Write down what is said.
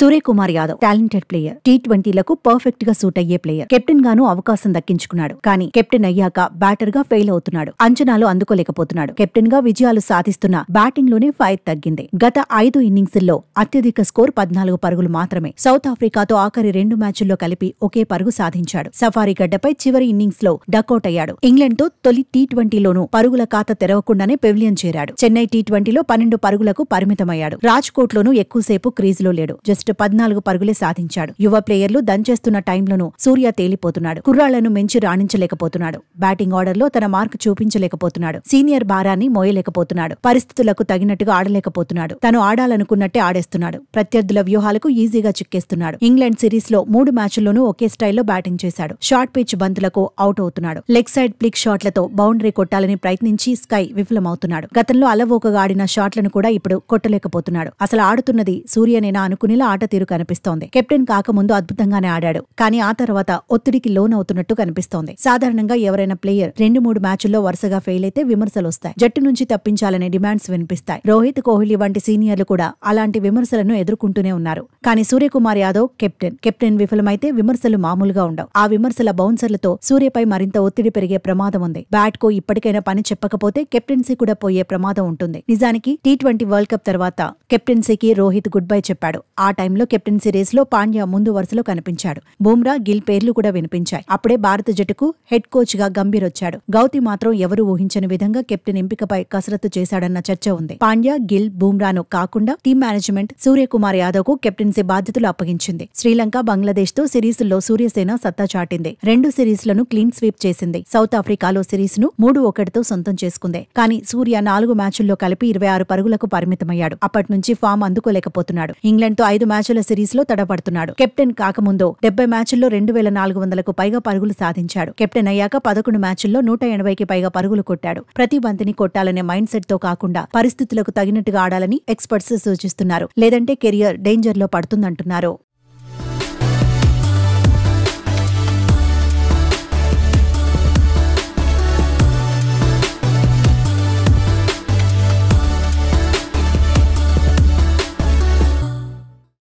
Suryakumar Yadav talented player. టీ20లకు perfect గా suit అయ్యే ప్లేయర్. కెప్టెన్ గాను అవకాశం దక్కించుకున్నాడు. కానీ కెప్టెన్ అయ్యాక బ్యాటర్ గా ఫెయిల్ అవుతున్నాడు. అంచనాలు అందుకోలేకపోతున్నాడు. కెప్టెన్ గా విజయాలు సాధిస్తున్న బ్యాటింగ్ లోనే ఫైర్ తగ్గింది. గత 5 ఇన్నింగ్స్ల్లో అత్యధిక స్కోర్ 14 పరుగులు మాత్రమే. సౌత్ ఆఫ్రికాతో ఆఖరి 2 మ్యాచుల్లో కలిపి ఒకే పరుగు సాధించాడు. సఫారీ గడ్డపై చివరి ఇన్నింగ్స్ లో డకౌట్ అయ్యాడు. ఇంగ్లాండ్ తో తొలి టీ20లోనూ పరుగుల ఖాతా తెరవకుండానే పెవిలియన్ చేరాడు. చెన్నై టీ20లో 12 పరుగులకు పరిమితమయ్యాడు. రాజ్కోట్ లోనూ ఎక్కువసేపు క్రీజులో లేడు. జస్ట్ 14 పరుగులే సాధించాడు. యువ ప్లేయర్లు దంచేస్తున్న టైంలోనూ సూర్య తేలిపోతున్నాడు. కుర్రాళ్లను మించి రాణించలేకపోతున్నాడు. బ్యాటింగ్ ఆర్డర్ లో తన మార్కు చూపించలేకపోతున్నాడు. సీనియర్ భారాన్ని మోయలేకపోతున్నాడు. పరిస్థితులకు తగినట్టుగా ఆడలేకపోతున్నాడు. తను ఆడాలనుకున్నట్టే ఆడేస్తున్నాడు. ప్రత్యర్థుల వ్యూహాలకు ఈజీగా చిక్కేస్తున్నాడు. ఇంగ్లాండ్ సిరీస్ లో 3 మ్యాచ్ల్లోనూ ఒకే స్టైల్లో బ్యాటింగ్ చేశాడు. షార్ట్ పిచ్ బంతులకు అవుట్ అవుతున్నాడు. లెగ్ సైడ్ ప్లిక్ షాట్లతో బౌండరీ కొట్టాలని ప్రయత్నించి స్కై విఫలమవుతున్నాడు. గతంలో అలవోకగా ఆడిన షాట్లను కూడా ఇప్పుడు కొట్టలేకపోతున్నాడు. అసలు ఆడుతున్నది సూర్యనేనా అనుకునేలా ఆట తీరు కనిపిస్తోంది. కెప్టెన్ కాకముందు అద్భుతంగానే ఆడాడు. కానీ ఆ తర్వాత ఒత్తిడికి లోనవుతున్నట్టు కనిపిస్తోంది. సాధారణంగా ఎవరైనా ప్లేయర్ 2-3 మ్యాచుల్లో వరుసగా ఫెయిల్ అయితే విమర్శలు వస్తాయి. జట్టు నుంచి తప్పించాలనే డిమాండ్స్ వినిపిస్తాయి. రోహిత్, కోహ్లీ వంటి సీనియర్లు కూడా అలాంటి విమర్శలను ఎదుర్కొంటూనే ఉన్నారు. కానీ సూర్యకుమార్ యాదవ్ కెప్టెన్ విఫలమైతే విమర్శలు మామూలుగా ఉండవు. ఆ విమర్శల బౌన్సర్లతో సూర్యపై మరింత ఒత్తిడి పెరిగే ప్రమాదం ఉంది. బ్యాట్ కు ఇప్పటికైనా పని చెప్పకపోతే కెప్టెన్సీ కూడా పోయే ప్రమాదం ఉంటుంది. నిజానికి టీ20 వరల్డ్ కప్ తర్వాత కెప్టెన్సీకి రోహిత్ గుడ్ బై చెప్పాడు. ఆ టైంలో కెప్టెన్సీ రేస్ లో పాండ్యా ముందు వరుసలో కనిపించాడు. బుమ్రా, గిల్ పేర్లు కూడా వినిపించాయి. అప్పుడే భారత జట్టుకు హెడ్ కోచ్ గా గంభీర్ వచ్చాడు. గౌతి మాత్రం ఎవరూ ఊహించని విధంగా కెప్టెన్ ఎంపికపై కసరత్తు చేశాడన్న చర్చ ఉంది. పాండ్యా, గిల్, బుమ్రాను కాకుండా టీం మేనేజ్మెంట్ సూర్యకుమార్ యాదవ్ కు కెప్టెన్సీ బాధ్యతలు అప్పగించింది. శ్రీలంక, బంగ్లాదేశ్ తో సిరీసుల్లో సూర్యసేన సత్తా చాటింది. 2 సిరీస్లను క్లీన్ స్వీప్ చేసింది. సౌత్ ఆఫ్రికాలో సిరీస్ ను 3-1తో సొంతం చేసుకుంది. కానీ సూర్య 4 మ్యాచుల్లో కలిపి 26 పరుగులకు పరిమితమయ్యాడు. అప్పటి నుంచి ఫామ్ అందుకోలేకపోతున్నాడు. ఇంగ్లాండ్ తో 5 మ్యాచుల సిరీస్ లో తడబడుతున్నాడు. కెప్టెన్ కాకముందు 70 మ్యాచుల్లో 2400కు పైగా పరుగులు సాధించాడు. కెప్టెన్ అయ్యాక 11 మ్యాచుల్లో 180కి పైగా పరుగులు కొట్టాడు. ప్రతి బంతిని కొట్టాలనే మైండ్ సెట్ తో కాకుండా పరిస్థితులకు తగినట్టుగా ఆడాలని ఎక్స్పర్ట్స్ సూచిస్తున్నారు. లేదంటే కెరియర్ డేంజర్ లో పడుతుందంటున్నారు.